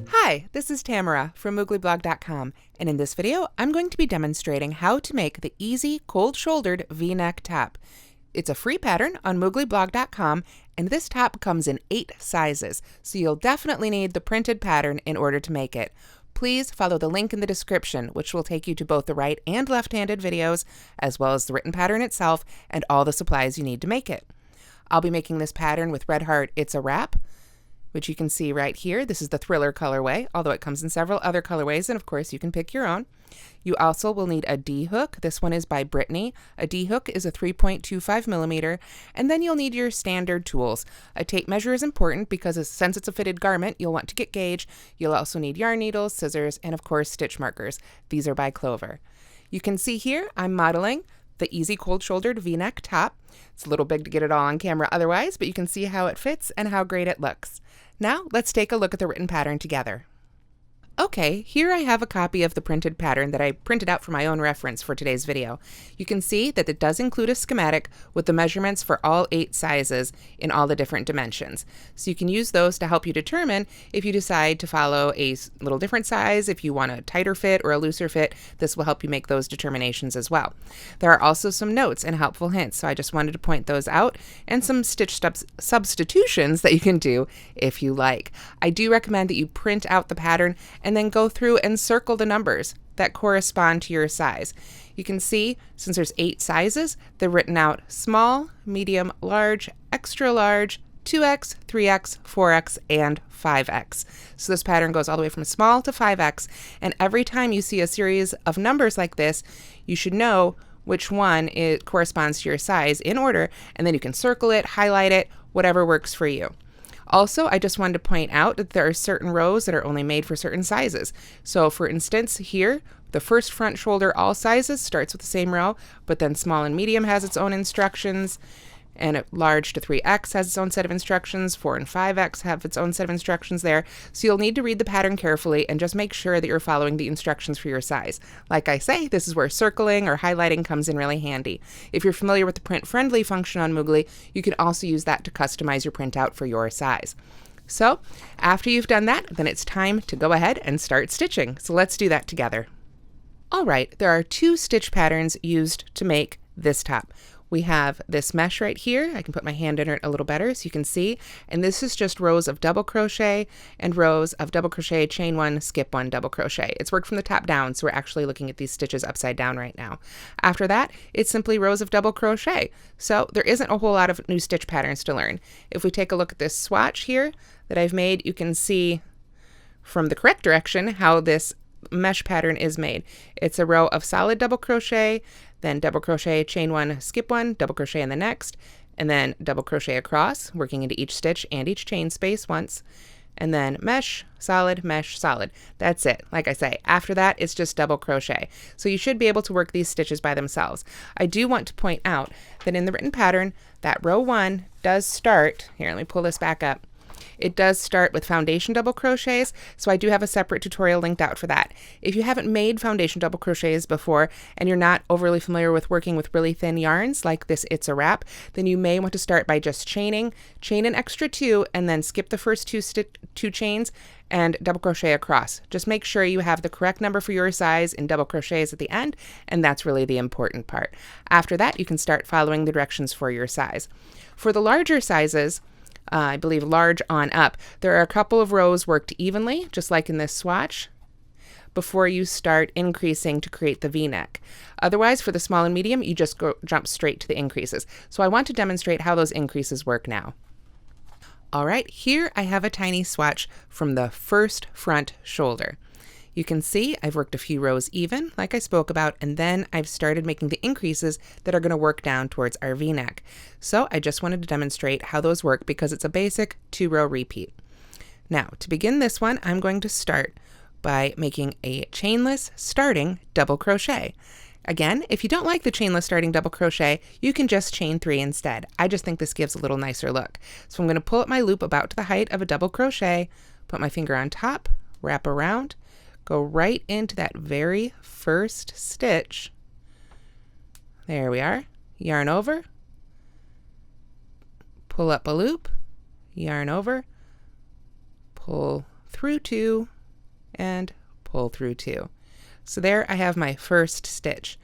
Hi, this is Tamara from mooglyblog.com, and in this video I'm going to be demonstrating how to make the easy cold-shouldered V-neck top. It's a free pattern on mooglyblog.com, and this top comes in 8 sizes, so you'll definitely need the printed pattern in order to make it. Please follow the link in the description, which will take you to both the right and left-handed videos, as well as the written pattern itself and all the supplies you need to make it. I'll be making this pattern with Red Heart It's a Wrap, which you can see right here. This is the Thriller colorway, although it comes in several other colorways, and of course you can pick your own. You also will need a D-hook. This one is by Brittany. A D-hook is a 3.25 millimeter, and then you'll need your standard tools. A tape measure is important because since it's a fitted garment, you'll want to get gauge. You'll also need yarn needles, scissors, and of course stitch markers. These are by Clover. You can see here I'm modeling the easy cold-shouldered V-neck top. It's a little big to get it all on camera otherwise, but you can see how it fits and how great it looks. Now let's take a look at the written pattern together. Okay, here I have a copy of the printed pattern that I printed out for my own reference for today's video. You can see that it does include a schematic with the measurements for all 8 sizes in all the different dimensions. So you can use those to help you determine if you decide to follow a little different size, if you want a tighter fit or a looser fit. This will help you make those determinations as well. There are also some notes and helpful hints, so I just wanted to point those out, and some stitch substitutions that you can do if you like. I do recommend that you print out the pattern and then go through and circle the numbers that correspond to your size. You can see, since there's 8 sizes, they're written out small, medium, large, extra large, 2X, 3X, 4X, and 5X. So this pattern goes all the way from small to 5X, and every time you see a series of numbers like this, you should know which one it corresponds to your size in order, and then you can circle it, highlight it, whatever works for you. Also, I just wanted to point out that there are certain rows that are only made for certain sizes. So for instance, here, the first front shoulder all sizes starts with the same row, but then small and medium has its own instructions, and large to 3X has its own set of instructions, 4 and 5X have its own set of instructions there. So you'll need to read the pattern carefully and just make sure that you're following the instructions for your size. Like I say, this is where circling or highlighting comes in really handy. If you're familiar with the print friendly function on Moogly, you can also use that to customize your printout for your size. So after you've done that, then it's time to go ahead and start stitching. So let's do that together. All right, there are 2 stitch patterns used to make this top. We have this mesh right here. I can put my hand in it a little better so you can see. And this is just rows of double crochet and rows of double crochet, chain 1, skip 1, double crochet. It's worked from the top down, so we're actually looking at these stitches upside down right now. After that, it's simply rows of double crochet. So there isn't a whole lot of new stitch patterns to learn. If we take a look at this swatch here that I've made, you can see from the correct direction how this mesh pattern is made. It's a row of solid double crochet, then double crochet, chain 1, skip 1, double crochet in the next, and then double crochet across, working into each stitch and each chain space once, and then mesh, solid, mesh, solid. That's it. Like I say, after that, it's just double crochet. So you should be able to work these stitches by themselves. I do want to point out that in the written pattern, that row 1 does start, here, let me pull this back up. It does start with foundation double crochets, so I do have a separate tutorial linked out for that. If you haven't made foundation double crochets before and you're not overly familiar with working with really thin yarns like this It's a Wrap, then you may want to start by just chaining, chain an extra 2, and then skip the first 2 chains and double crochet across. Just make sure you have the correct number for your size in double crochets at the end, and that's really the important part. After that, you can start following the directions for your size. For the larger sizes, I believe large on up, there are a couple of rows worked evenly, just like in this swatch, before you start increasing to create the V-neck. Otherwise, for the small and medium, you just jump straight to the increases. So I want to demonstrate how those increases work now. All right, here I have a tiny swatch from the first front shoulder. You can see I've worked a few rows even, like I spoke about, and then I've started making the increases that are going to work down towards our V-neck. So I just wanted to demonstrate how those work because it's a basic 2-row repeat. Now, to begin this one, I'm going to start by making a chainless starting double crochet. Again, if you don't like the chainless starting double crochet, you can just chain 3 instead. I just think this gives a little nicer look. So I'm going to pull up my loop about to the height of a double crochet, put my finger on top, wrap around, go right into that very first stitch. There we are. Yarn over, pull up a loop, yarn over, pull through 2, and pull through 2. So there I have my first stitch.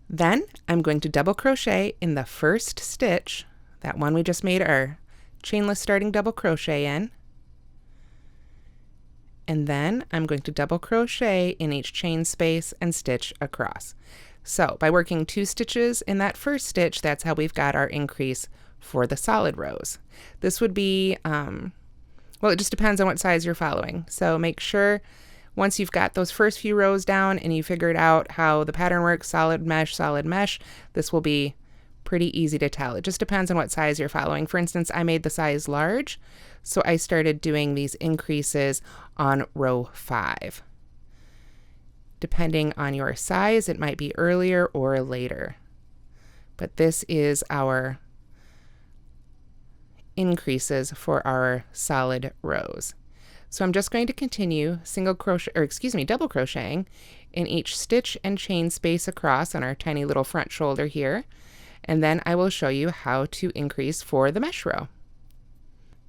Then I'm going to double crochet in the first stitch, that one we just made our chainless starting double crochet in, and then I'm going to double crochet in each chain space and stitch across. So by working 2 stitches in that first stitch, that's how we've got our increase for the solid rows. This would be, well, it just depends on what size you're following. So make sure once you've got those first few rows down and you figured out how the pattern works, solid mesh, this will be pretty easy to tell. It just depends on what size you're following. For instance, I made the size large, so I started doing these increases on row 5. Depending on your size, it might be earlier or later. But this is our increases for our solid rows. So I'm just going to continue double crocheting in each stitch and chain space across on our tiny little front shoulder here, and then I will show you how to increase for the mesh row.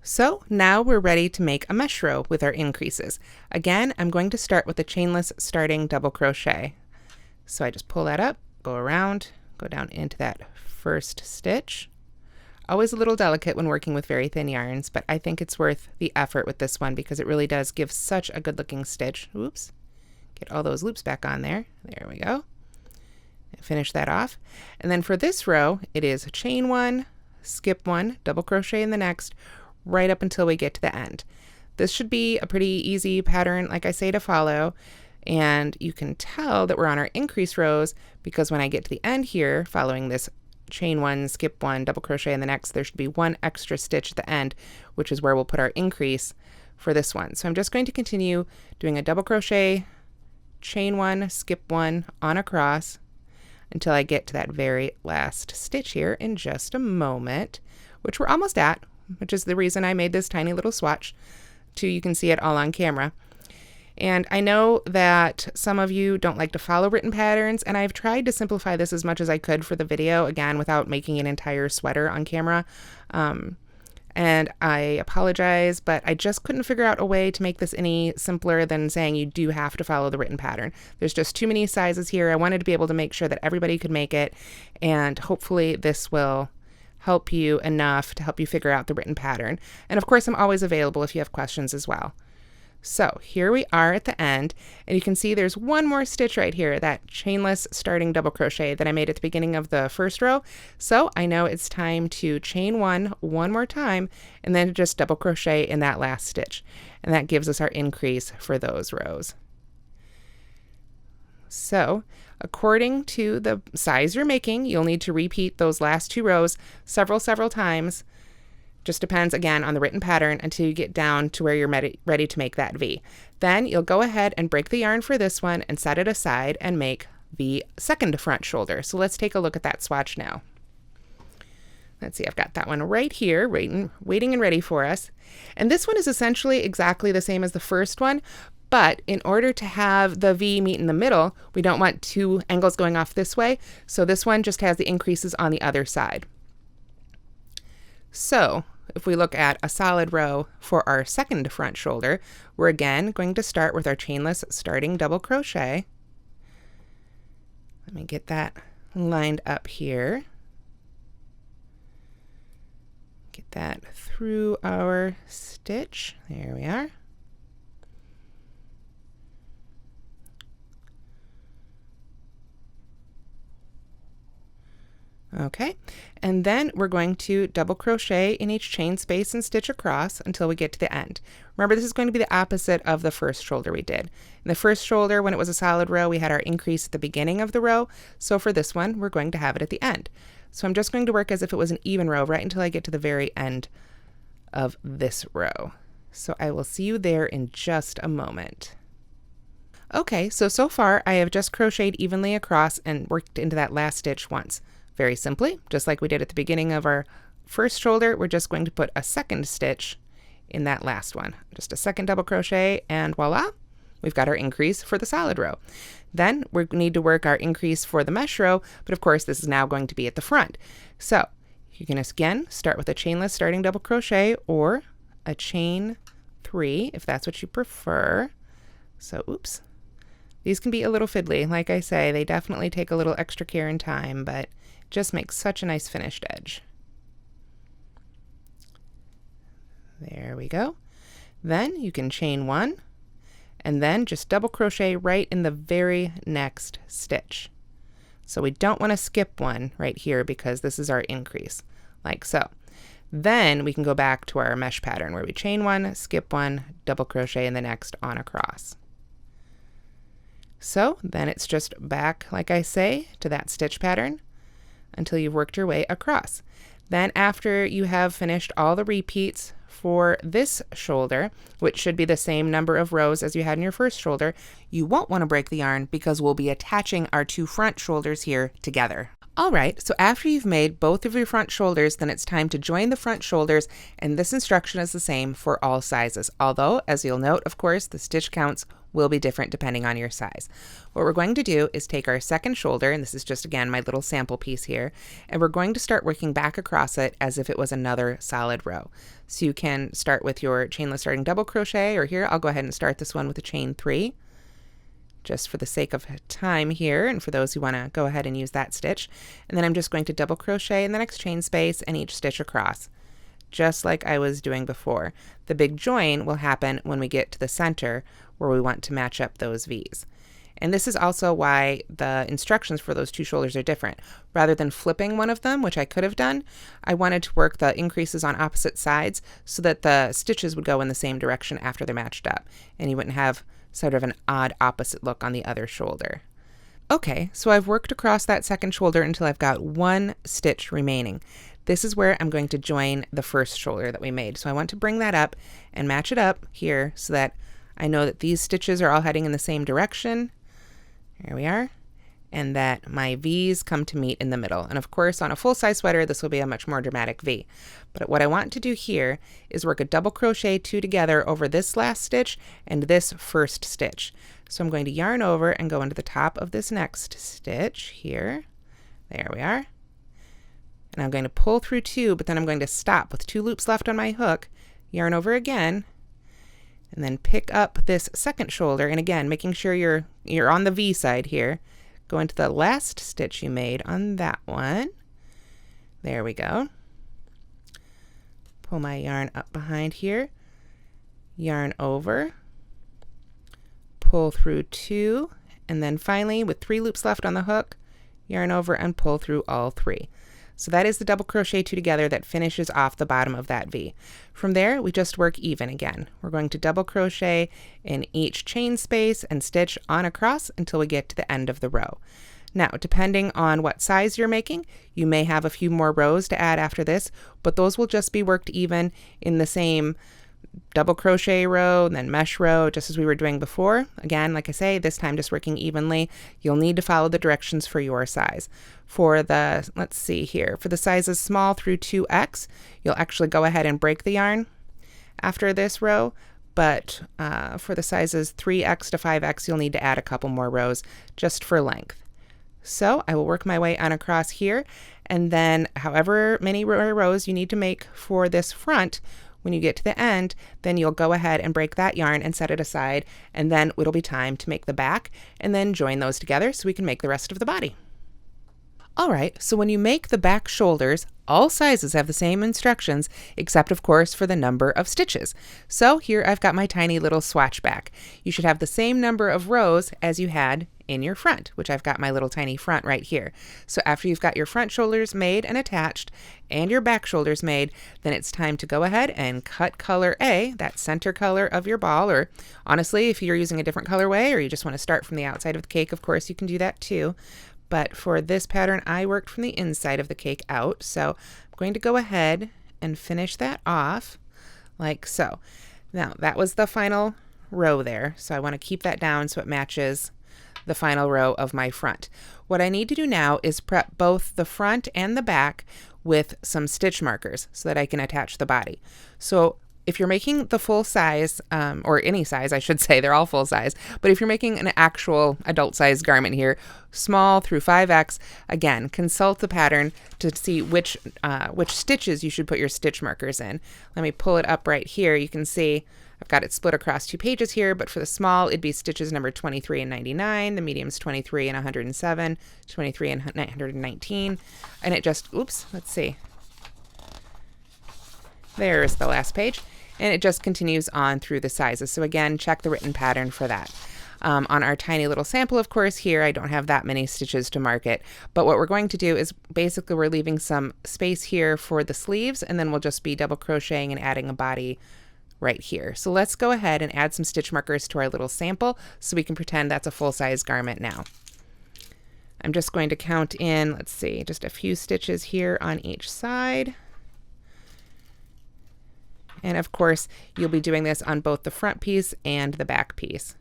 So now we're ready to make a mesh row with our increases. Again, I'm going to start with the chainless starting double crochet. So I just pull that up, go around, go down into that first stitch. Always a little delicate when working with very thin yarns, but I think it's worth the effort with this one because it really does give such a good looking stitch. Oops, get all those loops back on there. There we go. Finish that off. And then for this row, it is chain 1, skip 1, double crochet in the next, right up until we get to the end. This should be a pretty easy pattern, like I say, to follow. And you can tell that we're on our increase rows because when I get to the end here, following this chain 1, skip 1, double crochet in the next, there should be 1 extra stitch at the end, which is where we'll put our increase for this one. So I'm just going to continue doing a double crochet, chain 1, skip 1 on across until I get to that very last stitch here in just a moment, which we're almost at, which is the reason I made this tiny little swatch so you can see it all on camera. And I know that some of you don't like to follow written patterns, and I've tried to simplify this as much as I could for the video, again, without making an entire sweater on camera. And I apologize, but I just couldn't figure out a way to make this any simpler than saying you do have to follow the written pattern. There's just too many sizes here. I wanted to be able to make sure that everybody could make it, and hopefully this will help you enough to help you figure out the written pattern. And of course, I'm always available if you have questions as well. So here we are at the end, and you can see there's one more stitch right here, that chainless starting double crochet that I made at the beginning of the first row. So I know it's time to chain 1 more time and then just double crochet in that last stitch. And that gives us our increase for those rows. So according to the size you're making, you'll need to repeat those last 2 rows several times. Just depends, again, on the written pattern until you get down to where you're ready to make that V. Then you'll go ahead and break the yarn for this one and set it aside and make the second front shoulder. So let's take a look at that swatch now. Let's see, I've got that one right here, waiting and ready for us. And this one is essentially exactly the same as the first one, but in order to have the V meet in the middle, we don't want 2 angles going off this way. So this one just has the increases on the other side. So if we look at a solid row for our second front shoulder, we're again going to start with our chainless starting double crochet. Let me get that lined up here. Get that through our stitch. There we are. Okay, and then we're going to double crochet in each chain space and stitch across until we get to the end. Remember, this is going to be the opposite of the first shoulder we did. In the first shoulder, when it was a solid row, we had our increase at the beginning of the row. So for this one, we're going to have it at the end. So I'm just going to work as if it was an even row right until I get to the very end of this row. So I will see you there in just a moment. Okay, so far I have just crocheted evenly across and worked into that last stitch once. Very simply, just like we did at the beginning of our first shoulder, we're just going to put a second stitch in that last one. Just a second double crochet, and voila, we've got our increase for the solid row. Then we need to work our increase for the mesh row, but of course this is now going to be at the front. So You can again start with a chainless starting double crochet or a chain 3 if that's what you prefer. So oops, these can be a little fiddly. Like I say, they definitely take a little extra care and time, but just makes such a nice finished edge. There we go. Then you can chain 1 and then just double crochet right in the very next stitch. So we don't want to skip one right here because this is our increase, like so. Then we can go back to our mesh pattern where we chain 1, skip 1, double crochet in the next on across. So then it's just back, like I say, to that stitch pattern until you've worked your way across. Then after you have finished all the repeats for this shoulder, which should be the same number of rows as you had in your first shoulder, you won't want to break the yarn because we'll be attaching our 2 front shoulders here together. Alright, so after you've made both of your front shoulders, then it's time to join the front shoulders, and this instruction is the same for all sizes, although, as you'll note, of course, the stitch counts will be different depending on your size. What we're going to do is take our second shoulder, and this is just again my little sample piece here, and we're going to start working back across it as if it was another solid row. So you can start with your chainless starting double crochet, or here I'll go ahead and start this one with a chain 3. Just for the sake of time here, and for those who want to go ahead and use that stitch. And then I'm just going to double crochet in the next chain space and each stitch across, just like I was doing before. The big join will happen when we get to the center where we want to match up those V's. And this is also why the instructions for those 2 shoulders are different. Rather than flipping one of them, which I could have done, I wanted to work the increases on opposite sides so that the stitches would go in the same direction after they're matched up, and you wouldn't have sort of an odd opposite look on the other shoulder. Okay, so I've worked across that second shoulder until I've got 1 stitch remaining. This is where I'm going to join the first shoulder that we made. So I want to bring that up and match it up here so that I know that these stitches are all heading in the same direction. Here we are. And that my V's come to meet in the middle. And of course, on a full-size sweater, this will be a much more dramatic V. But what I want to do here is work a double crochet 2 together over this last stitch and this first stitch. So I'm going to yarn over and go into the top of this next stitch here. There we are. And I'm going to pull through 2, but then I'm going to stop with 2 loops left on my hook, yarn over again, and then pick up this second shoulder. And again, making sure you're on the V side here. Go into the last stitch you made on that one. There we go. Pull my yarn up behind here, yarn over, pull through 2, and then finally with 3 loops left on the hook, yarn over and pull through all 3. So that is the double crochet 2 together that finishes off the bottom of that V. From there, we just work even again. We're going to double crochet in each chain space and stitch on across until we get to the end of the row. Now, depending on what size you're making, you may have a few more rows to add after this, but those will just be worked even in the same double crochet row and then mesh row, just as we were doing before. Again, like I say, this time just working evenly. You'll need to follow the directions for your size. For the, let's see here, for the sizes small through 2X, you'll actually go ahead and break the yarn after this row, but for the sizes 3X to 5X, you'll need to add a couple more rows just for length. So I will work my way on across here, and then however many rows you need to make for this front, when you get to the end, then you'll go ahead and break that yarn and set it aside, and then it'll be time to make the back and then join those together so we can make the rest of the body. Alright, so when you make the back shoulders, all sizes have the same instructions, except of course for the number of stitches. So here I've got my tiny little swatch back. You should have the same number of rows as you had in your front, which I've got my little tiny front right here. So after you've got your front shoulders made and attached and your back shoulders made, then it's time to go ahead and cut color A, that center color of your ball, or honestly, if you're using a different colorway or you just want to start from the outside of the cake, of course you can do that too. But for this pattern, I worked from the inside of the cake out. So I'm going to go ahead and finish that off like so. Now that was the final row there. So I want to keep that down so it matches the final row of my front. What I need to do now is prep both the front and the back with some stitch markers so that I can attach the body. So if you're making the full size, or any size, I should say, they're all full size, but if you're making an actual adult size garment here, small through 5X, again, consult the pattern to see which stitches you should put your stitch markers in. Let me pull it up right here. You can see I've got it split across 2 pages here, but for the small, it'd be stitches number 23 and 99, the medium's 23 and 107, 23 and 919, and it just, oops, let's see. There's the last page. And it just continues on through the sizes. So again, check the written pattern for that. On our tiny little sample, of course, here I don't have that many stitches to mark it. But what we're going to do is basically we're leaving some space here for the sleeves, and then we'll just be double crocheting and adding a body right here. So let's go ahead and add some stitch markers to our little sample so we can pretend that's a full-size garment now. I'm just going to count in, let's see, just a few stitches here on each side. And of course, you'll be doing this on both the front piece and the back piece.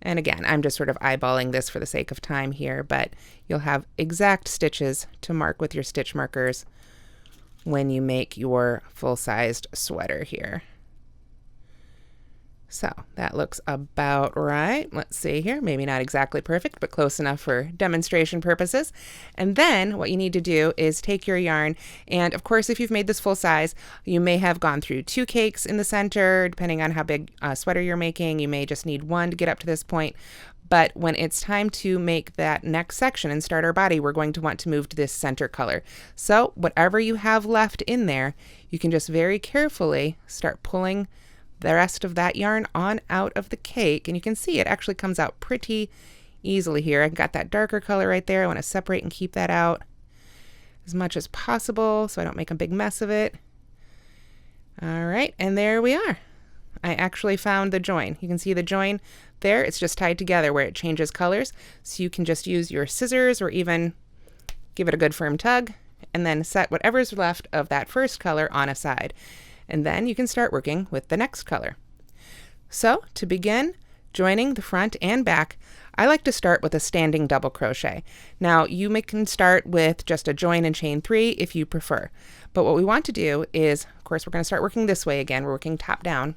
And again, I'm just sort of eyeballing this for the sake of time here, but you'll have exact stitches to mark with your stitch markers when you make your full-sized sweater here. So that looks about right. Let's see here, maybe not exactly perfect, but close enough for demonstration purposes. And then what you need to do is take your yarn, and of course, if you've made this full size, you may have gone through 2 cakes in the center, depending on how big a sweater you're making. You may just need 1 to get up to this point. But when it's time to make that next section and start our body, we're going to want to move to this center color. So whatever you have left in there, you can just very carefully start pulling the rest of that yarn on out of the cake, and you can see it actually comes out pretty easily here. I've got that darker color right there. I want to separate and keep that out as much as possible so I don't make a big mess of it. All right, and there we are. I actually found the join. You can see the join there. It's just tied together where it changes colors, so you can just use your scissors or even give it a good firm tug and then set whatever's left of that first color on a side. And then you can start working with the next color. So to begin joining the front and back, I like to start with a standing double crochet. Now you can start with just a join and chain 3 if you prefer. But what we want to do is, of course, we're going to start working this way again. We're working top down.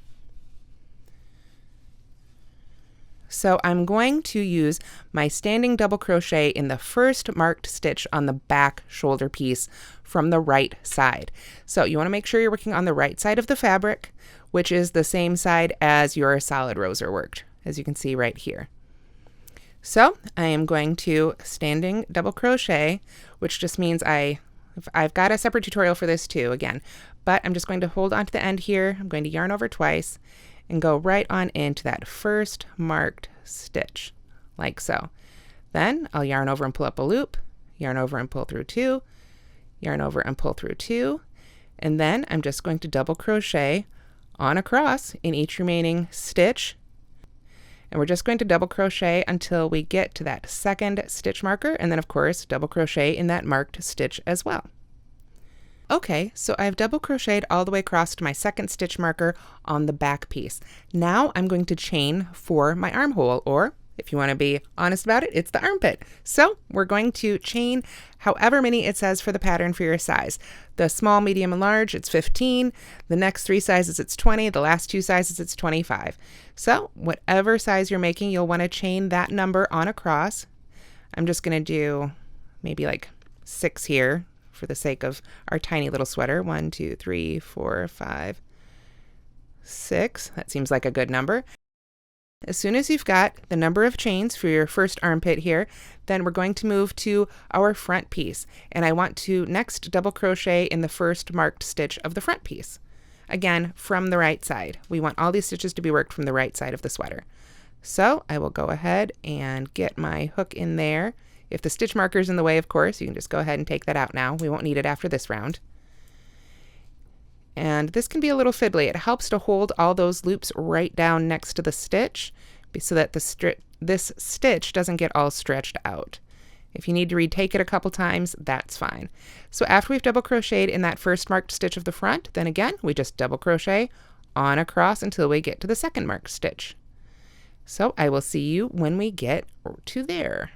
So I'm going to use my standing double crochet in the first marked stitch on the back shoulder piece from the right side. So you want to make sure you're working on the right side of the fabric, which is the same side as your solid rows are worked, as you can see right here. So I am going to standing double crochet, which just means I've got a separate tutorial for this too, again, but I'm just going to hold on to the end here. I'm going to yarn over twice and go right on into that first marked stitch, like so. Then I'll yarn over and pull up a loop, yarn over and pull through 2, yarn over and pull through 2, and then I'm just going to double crochet on across in each remaining stitch. And we're just going to double crochet until we get to that second stitch marker, and then of course double crochet in that marked stitch as well. Okay, so I've double crocheted all the way across to my second stitch marker on the back piece. Now I'm going to chain for my armhole, or if you want to be honest about it, it's the armpit. So we're going to chain however many it says for the pattern for your size. The small, medium, and large, it's 15. The next 3 sizes, it's 20. The last 2 sizes, it's 25. So whatever size you're making, you'll want to chain that number on across. I'm just going to do maybe like 6 here for the sake of our tiny little sweater. 1, 2, 3, 4, 5, 6. That seems like a good number. As soon as you've got the number of chains for your first armpit here, then we're going to move to our front piece. And I want to next double crochet in the first marked stitch of the front piece. Again, from the right side. We want all these stitches to be worked from the right side of the sweater. So I will go ahead and get my hook in there. If the stitch marker is in the way, of course, you can just go ahead and take that out now. We won't need it after this round. And this can be a little fiddly. It helps to hold all those loops right down next to the stitch so that this stitch doesn't get all stretched out. If you need to retake it a couple times, that's fine. So after we've double crocheted in that first marked stitch of the front, then again, we just double crochet on across until we get to the second marked stitch. So I will see you when we get to there.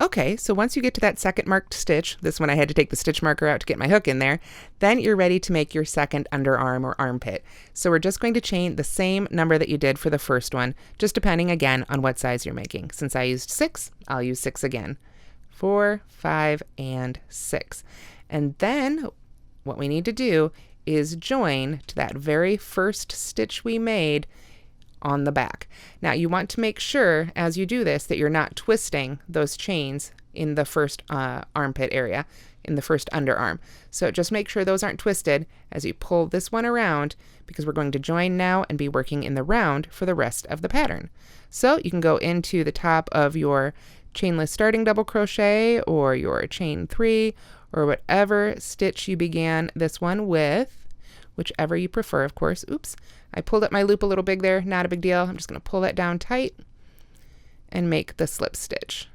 Okay, so once you get to that second marked stitch, this one I had to take the stitch marker out to get my hook in there, then you're ready to make your second underarm or armpit. So we're just going to chain the same number that you did for the first one, just depending again on what size you're making. Since I used 6, I'll use 6 again. 4, 5, and 6. And then what we need to do is join to that very first stitch we made on the back. Now you want to make sure as you do this that you're not twisting those chains in the first armpit area, in the first underarm. So just make sure those aren't twisted as you pull this one around, because we're going to join now and be working in the round for the rest of the pattern. So you can go into the top of your chainless starting double crochet or your chain 3 or whatever stitch you began this one with, whichever you prefer, of course. Oops, I pulled up my loop a little big there, not a big deal. I'm just going to pull that down tight and make the slip stitch.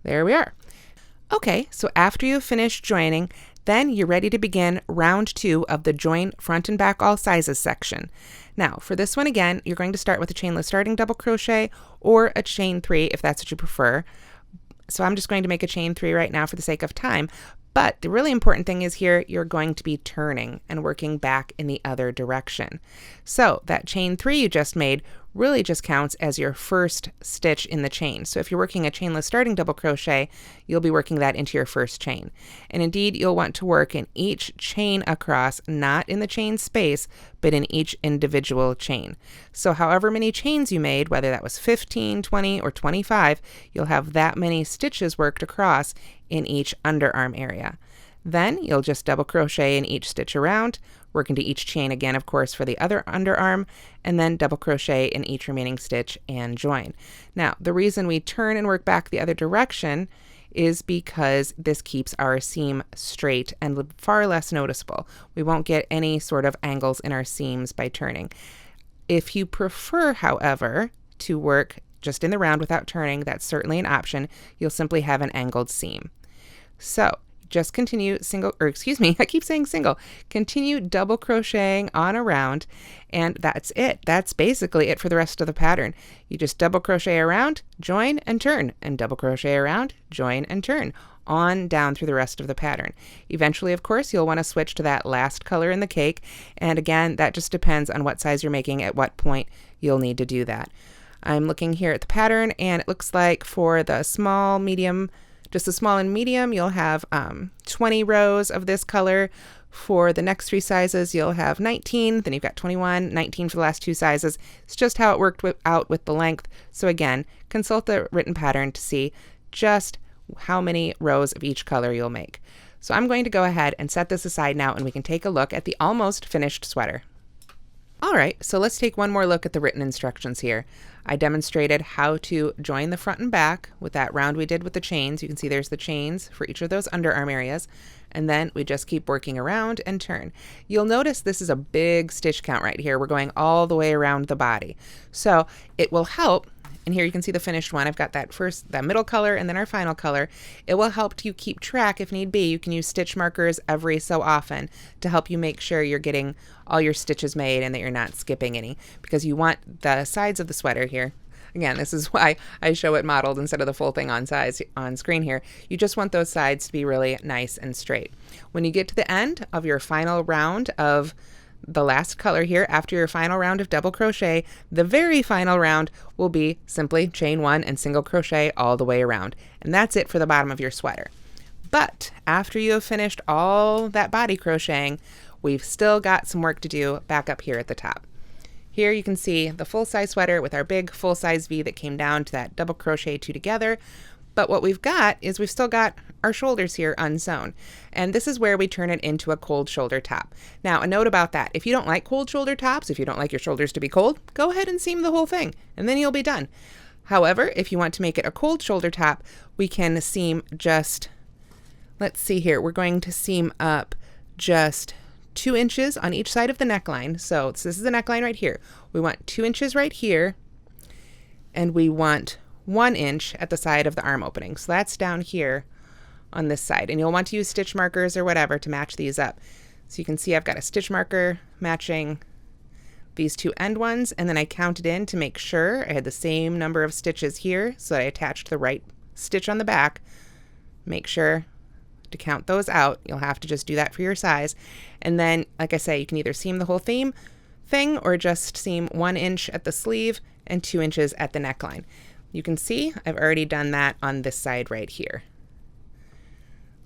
There we are. Okay, so after you've finished joining, then you're ready to begin round 2 of the join front and back all sizes section. Now for this one again, you're going to start with a chainless starting double crochet or a chain 3 if that's what you prefer. So I'm just going to make a chain 3 right now for the sake of time. But the really important thing is here, you're going to be turning and working back in the other direction. So that chain 3 you just made really just counts as your first stitch in the chain. So if you're working a chainless starting double crochet, you'll be working that into your first chain. And indeed, you'll want to work in each chain across, not in the chain space, but in each individual chain. So however many chains you made, whether that was 15, 20, or 25, you'll have that many stitches worked across in each underarm area. Then you'll just double crochet in each stitch around, work into each chain again, of course, for the other underarm, and then double crochet in each remaining stitch and join. Now, the reason we turn and work back the other direction is because this keeps our seam straight and far less noticeable. We won't get any sort of angles in our seams by turning. If you prefer, however, to work just in the round without turning, that's certainly an option. You'll simply have an angled seam. So just continue I keep saying single, continue double crocheting on around, and that's it. That's basically it for the rest of the pattern. You just double crochet around, join and turn, and double crochet around, join and turn, on down through the rest of the pattern. Eventually, of course, you'll want to switch to that last color in the cake, and again, that just depends on what size you're making, at what point you'll need to do that. I'm looking here at the pattern, and it looks like for the small, medium, just the small and medium, you'll have 20 rows of this color. For the next 3 sizes, you'll have 19, then you've got 21, 19 for the last 2 sizes. It's just how it worked out with the length. So again, consult the written pattern to see just how many rows of each color you'll make. So I'm going to go ahead and set this aside now, and we can take a look at the almost finished sweater. All right, so let's take one more look at the written instructions here. I demonstrated how to join the front and back with that round we did with the chains. You can see there's the chains for each of those underarm areas, and then we just keep working around and turn. You'll notice this is a big stitch count right here. We're going all the way around the body. So it will help, and here you can see the finished one. I've got that middle color and then our final color. It will help you keep track if need be. You can use stitch markers every so often to help you make sure you're getting all your stitches made and that you're not skipping any, because you want the sides of the sweater here. Again, this is why I show it modeled instead of the full thing on screen here. You just want those sides to be really nice and straight. When you get to the end of your final round of the last color here, after your final round of double crochet, the very final round will be simply chain 1 and single crochet all the way around. And that's it for the bottom of your sweater. But after you have finished all that body crocheting, we've still got some work to do back up here at the top. Here you can see the full-size sweater with our big full-size V that came down to that double crochet 2 together. But what we've got is we've still got our shoulders here unsewn. And this is where we turn it into a cold shoulder top. Now, a note about that. If you don't like cold shoulder tops, if you don't like your shoulders to be cold, go ahead and seam the whole thing, and then you'll be done. However, if you want to make it a cold shoulder top, we can seam just, let's see here, we're going to seam up just 2 inches on each side of the neckline. So this is the neckline right here. We want 2 inches right here, and we want 1 inch at the side of the arm opening. So that's down here on this side, and you'll want to use stitch markers or whatever to match these up. So you can see I've got a stitch marker matching these 2 end ones, and then I counted in to make sure I had the same number of stitches here so that I attached the right stitch on the back, make sure to count those out. You'll have to just do that for your size. And then, like I say, you can either seam the whole thing or just seam 1 inch at the sleeve and 2 inches at the neckline. You can see I've already done that on this side right here,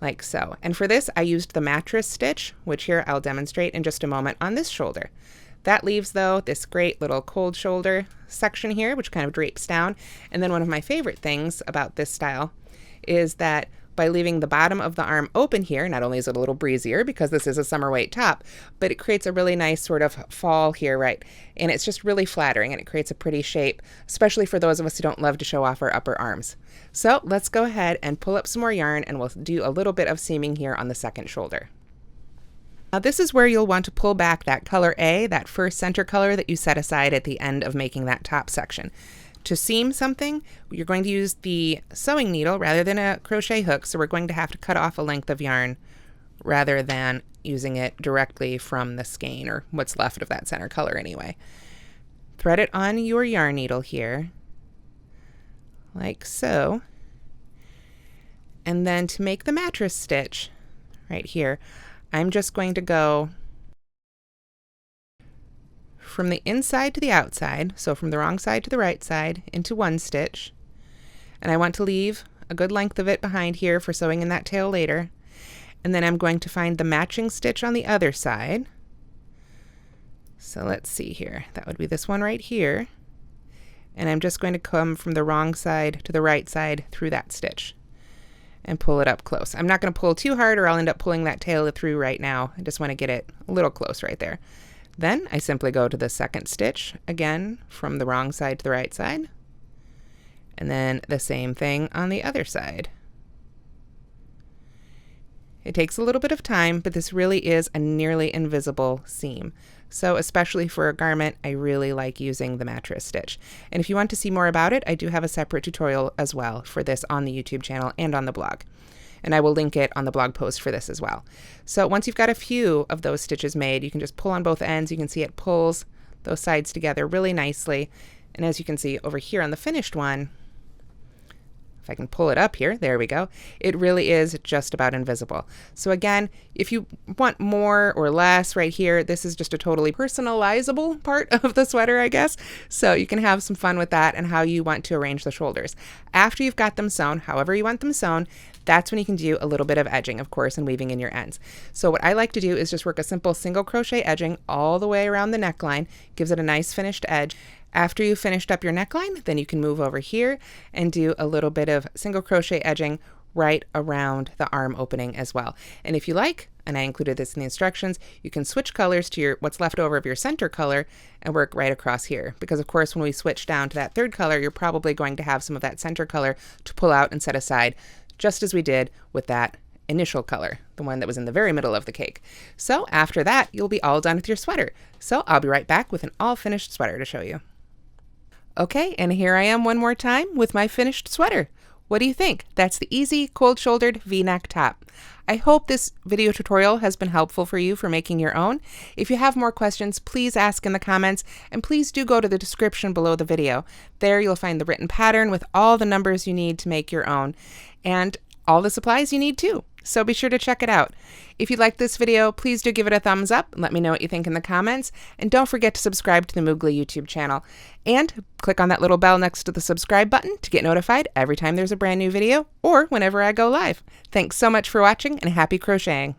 like so. And for this, I used the mattress stitch, which here I'll demonstrate in just a moment on this shoulder. That leaves, though, this great little cold shoulder section here, which kind of drapes down. And then one of my favorite things about this style is that by leaving the bottom of the arm open here, not only is it a little breezier because this is a summer weight top, but it creates a really nice sort of fall here, right? And it's just really flattering, and it creates a pretty shape, especially for those of us who don't love to show off our upper arms. So let's go ahead and pull up some more yarn, and we'll do a little bit of seaming here on the second shoulder. Now this is where you'll want to pull back that color A, that first center color that you set aside at the end of making that top section. To seam something, you're going to use the sewing needle rather than a crochet hook, so we're going to have to cut off a length of yarn rather than using it directly from the skein, or what's left of that center color anyway. Thread it on your yarn needle here, like so. And then to make the mattress stitch right here, I'm just going to go from the inside to the outside, so from the wrong side to the right side, into 1 stitch. And I want to leave a good length of it behind here for sewing in that tail later. And then I'm going to find the matching stitch on the other side. So let's see here. That would be this one right here. And I'm just going to come from the wrong side to the right side through that stitch and pull it up close. I'm not going to pull too hard or I'll end up pulling that tail through right now. I just want to get it a little close right there. Then I simply go to the second stitch, again from the wrong side to the right side, and then the same thing on the other side. It takes a little bit of time, but this really is a nearly invisible seam. So especially for a garment, I really like using the mattress stitch. And if you want to see more about it, I do have a separate tutorial as well for this on the YouTube channel and on the blog. And I will link it on the blog post for this as well. So once you've got a few of those stitches made, you can just pull on both ends. You can see it pulls those sides together really nicely. And as you can see over here on the finished one, if I can pull it up here, there we go. It really is just about invisible. So again, if you want more or less right here, this is just a totally personalizable part of the sweater, I guess. So you can have some fun with that and how you want to arrange the shoulders. After you've got them sewn, however you want them sewn, that's when you can do a little bit of edging, of course, and weaving in your ends. So what I like to do is just work a simple single crochet edging all the way around the neckline, gives it a nice finished edge. After you've finished up your neckline, then you can move over here and do a little bit of single crochet edging right around the arm opening as well. And if you like, and I included this in the instructions, you can switch colors to what's left over of your center color and work right across here. Because of course, when we switch down to that third color, you're probably going to have some of that center color to pull out and set aside, just as we did with that initial color, the one that was in the very middle of the cake. So after that, you'll be all done with your sweater. So I'll be right back with an all finished sweater to show you. Okay, and here I am one more time with my finished sweater. What do you think? That's the easy cold-shouldered V-neck top. I hope this video tutorial has been helpful for you for making your own. If you have more questions, please ask in the comments, and please do go to the description below the video. There you'll find the written pattern with all the numbers you need to make your own, and all the supplies you need too. So be sure to check it out. If you liked this video, please do give it a thumbs up and let me know what you think in the comments. And don't forget to subscribe to the Moogly YouTube channel. And click on that little bell next to the subscribe button to get notified every time there's a brand new video or whenever I go live. Thanks so much for watching and happy crocheting.